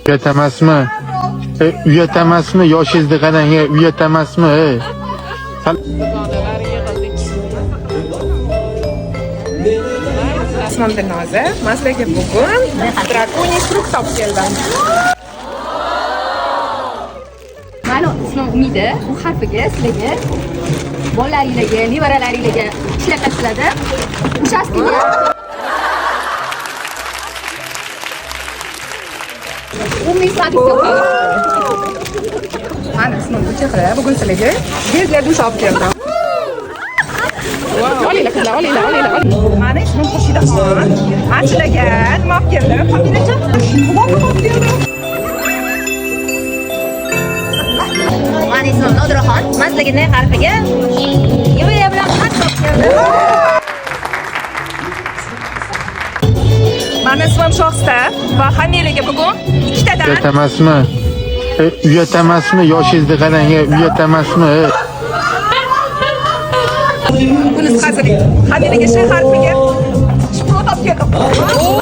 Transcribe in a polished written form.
Uyat emasmi? Uyat emasmi? Yoshingizni qarang, uyat emasmi? Ismim Dilnoza. Men sizlarga bugun Draconiy frukt olib keldim. Ma'lum, ismim Umida. Bu harfiga sizlarga bolalaringizga, nevaralaringizga ishlab tashlanadi. Uchastkada umumiy satisfaksiya. Mana ismim Uchaqra. Bugun sizlarga bezlar dush olib keldim. Olinglar qizlar, olinglar. Mana ismim Xurshidxon. Men sizlarga nima olib keldim? Familiyachi? Olib keldim. Mani ismim Nodiraxon. Men sizlarga ne harfiga yo'ya bilan xat olib keldim. Mani ismim Shohista va familiyaga bugun ikkitadan Uyat emasmi? Uyat emasmi? Yoshingizni qarang, uyat emasmi? bunisi hazırlayın. Familiyaga Sh harfiga Shukrut olib keldim.